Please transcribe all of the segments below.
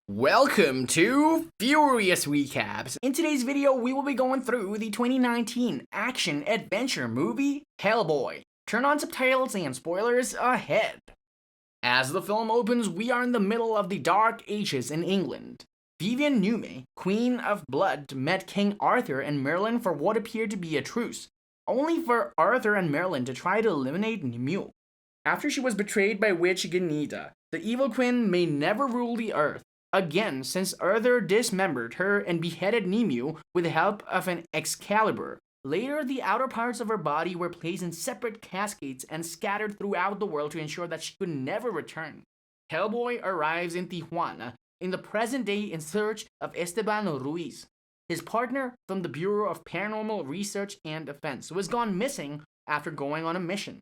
Welcome to Furious Recaps. In today's video, we will be going through the 2019 action-adventure movie, Hellboy. Turn on subtitles and spoilers ahead. As the film opens, we are in the middle of the Dark Ages in England. Vivian Nume, Queen of Blood, met King Arthur and Merlin for what appeared to be a truce, only for Arthur and Merlin to try to eliminate Nimue. After she was betrayed by witch Ganida, the evil queen may never rule the earth again, since Arthur dismembered her and beheaded Nimue with the help of an Excalibur. Later, the outer parts of her body were placed in separate cascades and scattered throughout the world to ensure that she could never return. Hellboy arrives in Tijuana in the present day in search of Esteban Ruiz, his partner from the Bureau of Paranormal Research and Defense, who has gone missing after going on a mission.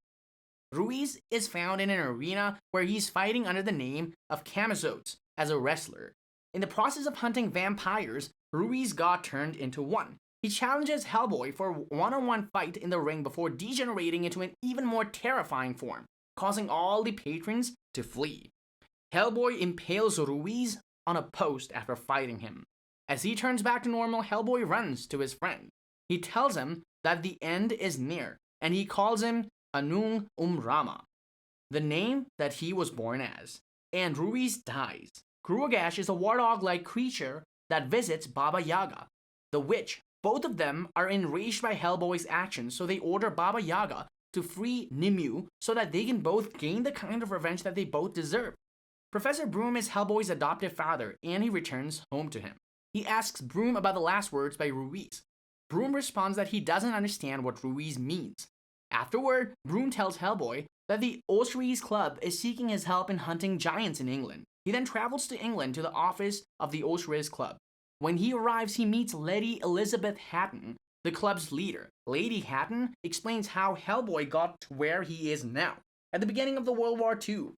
Ruiz is found in an arena where he's fighting under the name of Camisotes as a wrestler. In the process of hunting vampires, Ruiz got turned into one. He challenges Hellboy for a one-on-one fight in the ring before degenerating into an even more terrifying form, causing all the patrons to flee. Hellboy impales Ruiz on a post after fighting him. As he turns back to normal, Hellboy runs to his friend. He tells him that the end is near, and he calls him Anung Rama, the name that he was born as, and Ruiz dies. Gruagash is a warthog-like creature that visits Baba Yaga, the witch. Both of them are enraged by Hellboy's actions, so they order Baba Yaga to free Nimue so that they can both gain the kind of revenge that they both deserve. Professor Broom is Hellboy's adoptive father, and he returns home to him. He asks Broom about the last words by Ruiz. Broom responds that he doesn't understand what Ruiz means. Afterward, Broom tells Hellboy that the Sorceress Club is seeking his help in hunting giants in England. He then travels to England to the office of the Sorceress Club. When he arrives, he meets Lady Elizabeth Hatton, the club's leader. Lady Hatton explains how Hellboy got to where he is now. At the beginning of the World War II,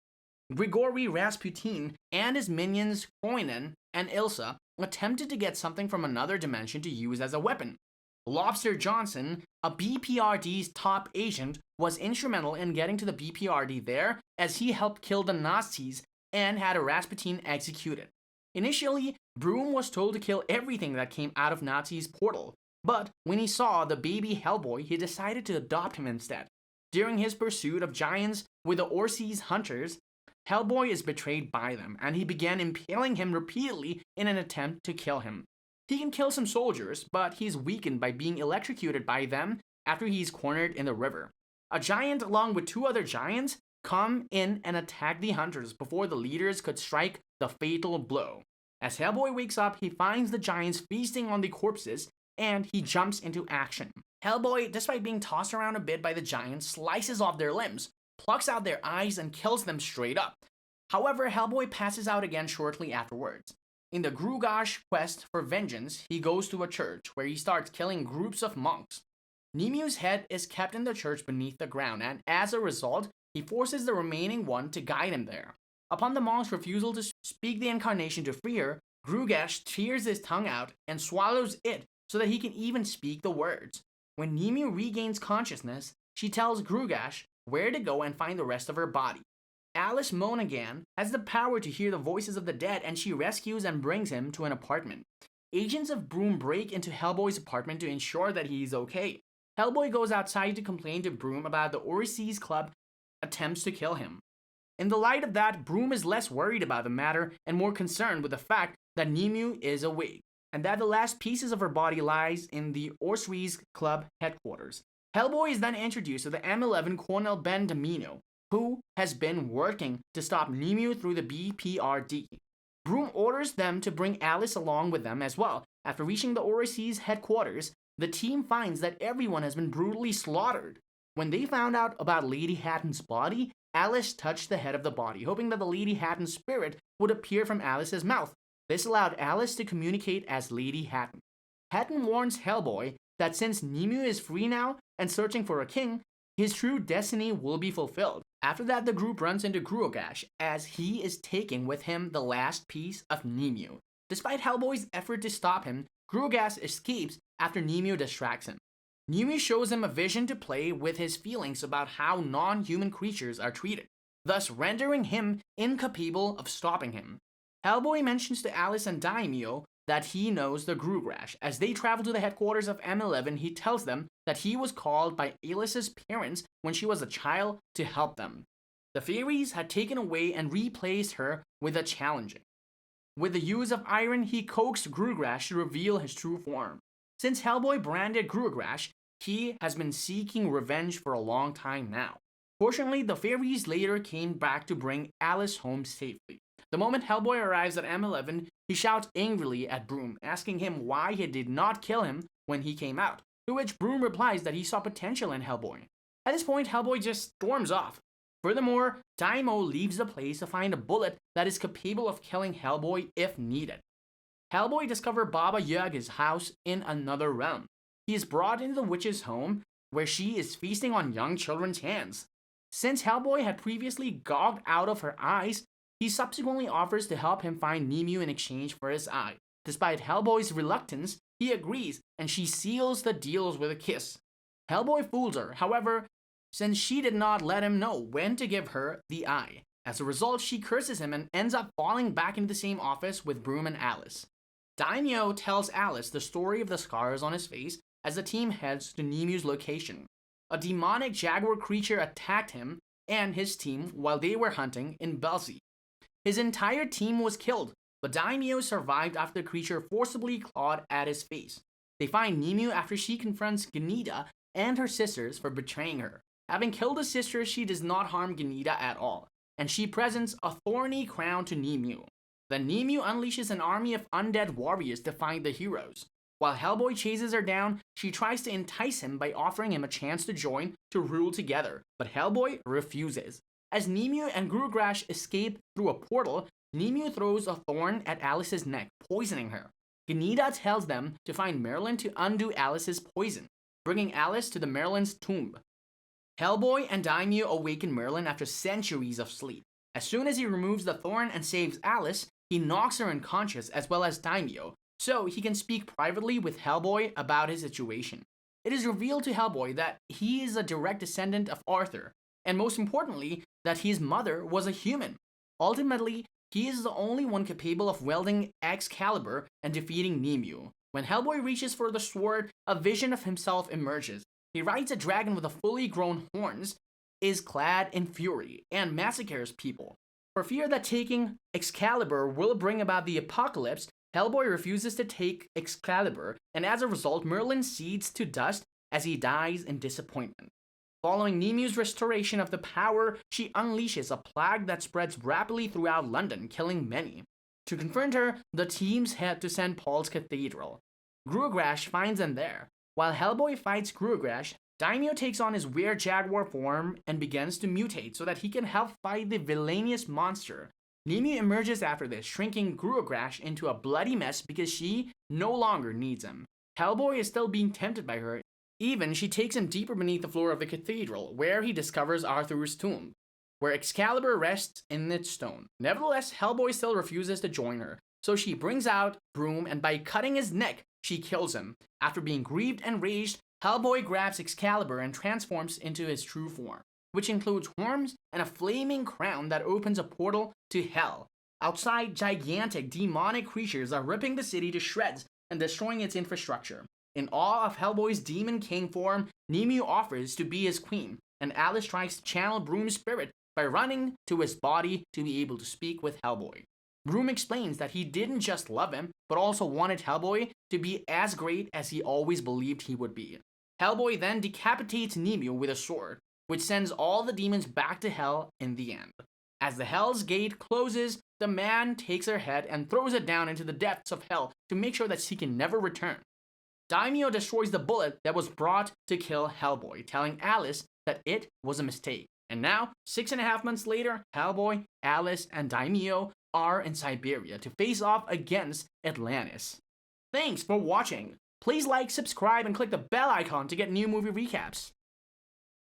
Grigory Rasputin and his minions Koinen and Ilsa attempted to get something from another dimension to use as a weapon. Lobster Johnson, a BPRD's top agent, was instrumental in getting to the BPRD there, as he helped kill the Nazis and had a Rasputin executed. Initially, Broom was told to kill everything that came out of Nazi's portal, but when he saw the baby Hellboy, he decided to adopt him instead. During his pursuit of giants with the Orcese hunters, Hellboy is betrayed by them, and he began impaling him repeatedly in an attempt to kill him. He can kill some soldiers, but he's weakened by being electrocuted by them after he's cornered in the river. A giant, along with two other giants, come in and attack the hunters before the leaders could strike the fatal blow. As Hellboy wakes up, he finds the giants feasting on the corpses, and he jumps into action. Hellboy, despite being tossed around a bit by the giants, slices off their limbs, plucks out their eyes, and kills them straight up. However, Hellboy passes out again shortly afterwards. In the Gruagash quest for vengeance, he goes to a church where he starts killing groups of monks. Nimue's head is kept in the church beneath the ground, and as a result, he forces the remaining one to guide him there. Upon the monk's refusal to speak the incarnation to free her, Gruagash tears his tongue out and swallows it so that he can even speak the words. When Nimue regains consciousness, she tells Gruagash where to go and find the rest of her body. Alice Monaghan has the power to hear the voices of the dead, and she rescues and brings him to an apartment. Agents of Broom break into Hellboy's apartment to ensure that he's okay. Hellboy goes outside to complain to Broom about the Sorceress Club attempts to kill him. In the light of that, Broom is less worried about the matter and more concerned with the fact that Nimue is awake, and that the last pieces of her body lies in the Sorceress Club headquarters. Hellboy is then introduced to the M11 Colonel Ben Domino, who has been working to stop Nimue through the BPRD. Broom orders them to bring Alice along with them as well. After reaching the Sorceress headquarters, the team finds that everyone has been brutally slaughtered. When they found out about Lady Hatton's body, Alice touched the head of the body, hoping that the Lady Hatton spirit would appear from Alice's mouth. This allowed Alice to communicate as Lady Hatton. Hatton warns Hellboy that since Nimue is free now and searching for a king, his true destiny will be fulfilled. After that, the group runs into Gruagash, as he is taking with him the last piece of Nimue. Despite Hellboy's effort to stop him, Gruagash escapes after Nimue distracts him. Nimue shows him a vision to play with his feelings about how non-human creatures are treated, thus rendering him incapable of stopping him. Hellboy mentions to Alice and Daimyo that he knows the Grugrash. As they travel to the headquarters of M11, he tells them that he was called by Alice's parents when she was a child to help them. The fairies had taken away and replaced her with a challenging. With the use of iron, he coaxed Grugrash to reveal his true form. Since Hellboy branded Grugrash, he has been seeking revenge for a long time now. Fortunately, the fairies later came back to bring Alice home safely. The moment Hellboy arrives at M11, he shouts angrily at Broom, asking him why he did not kill him when he came out, to which Broom replies that he saw potential in Hellboy. At this point, Hellboy just storms off. Furthermore, Daimyo leaves the place to find a bullet that is capable of killing Hellboy if needed. Hellboy discovers Baba Yaga's house in another realm. He is brought into the witch's home, where she is feasting on young children's hands. Since Hellboy had previously gouged out of her eyes, he subsequently offers to help him find Nimue in exchange for his eye. Despite Hellboy's reluctance, he agrees, and she seals the deal with a kiss. Hellboy fools her, however, since she did not let him know when to give her the eye. As a result, she curses him and ends up falling back into the same office with Broom and Alice. Daimyo tells Alice the story of the scars on his face as the team heads to Nimue's location. A demonic jaguar creature attacked him and his team while they were hunting in Belzy. His entire team was killed, but Daimyo survived after the creature forcibly clawed at his face. They find Nimue after she confronts Gnida and her sisters for betraying her. Having killed his sister, she does not harm Gnida at all, and she presents a thorny crown to Nimue. Then Nimue unleashes an army of undead warriors to find the heroes. While Hellboy chases her down, she tries to entice him by offering him a chance to join to rule together, but Hellboy refuses. As Nimue and Grugrash escape through a portal, Nimue throws a thorn at Alice's neck, poisoning her. Gnida tells them to find Merlin to undo Alice's poison, bringing Alice to the Merlin's tomb. Hellboy and Daimyo awaken Merlin after centuries of sleep. As soon as he removes the thorn and saves Alice, he knocks her unconscious as well as Daimyo, so he can speak privately with Hellboy about his situation. It is revealed to Hellboy that he is a direct descendant of Arthur, and most importantly, that his mother was a human. Ultimately, he is the only one capable of wielding Excalibur and defeating Nimue. When Hellboy reaches for the sword, a vision of himself emerges. He rides a dragon with a fully grown horns, is clad in fury, and massacres people. For fear that taking Excalibur will bring about the apocalypse, Hellboy refuses to take Excalibur, and as a result, Merlin cedes to dust as he dies in disappointment. Following Nimue's restoration of the power, she unleashes a plague that spreads rapidly throughout London, killing many. To confront her, the teams head to St. Paul's Cathedral. Grugrash finds them there. While Hellboy fights Grugrash, Daimyo takes on his weird jaguar form and begins to mutate so that he can help fight the villainous monster. Nimue emerges after this, shrinking Grugrash into a bloody mess because she no longer needs him. Hellboy is still being tempted by her. Even she takes him deeper beneath the floor of the cathedral, where he discovers Arthur's tomb, where Excalibur rests in its stone. Nevertheless, Hellboy still refuses to join her, so she brings out Broom, and by cutting his neck, she kills him. After being grieved and raged, Hellboy grabs Excalibur and transforms into his true form, which includes horns and a flaming crown that opens a portal to hell. Outside, gigantic demonic creatures are ripping the city to shreds and destroying its infrastructure. In awe of Hellboy's Demon King form, Nimue offers to be his queen, and Alice tries to channel Broom's spirit by running to his body to be able to speak with Hellboy. Broom explains that he didn't just love him, but also wanted Hellboy to be as great as he always believed he would be. Hellboy then decapitates Nimue with a sword, which sends all the demons back to hell in the end. As the Hell's Gate closes, the man takes her head and throws it down into the depths of hell to make sure that she can never return. Daimyo destroys the bullet that was brought to kill Hellboy, telling Alice that it was a mistake. And now, 6.5 months later, Hellboy, Alice, and Daimyo are in Siberia to face off against Atlantis. Thanks for watching. Please like, subscribe, and click the bell icon to get new movie recaps.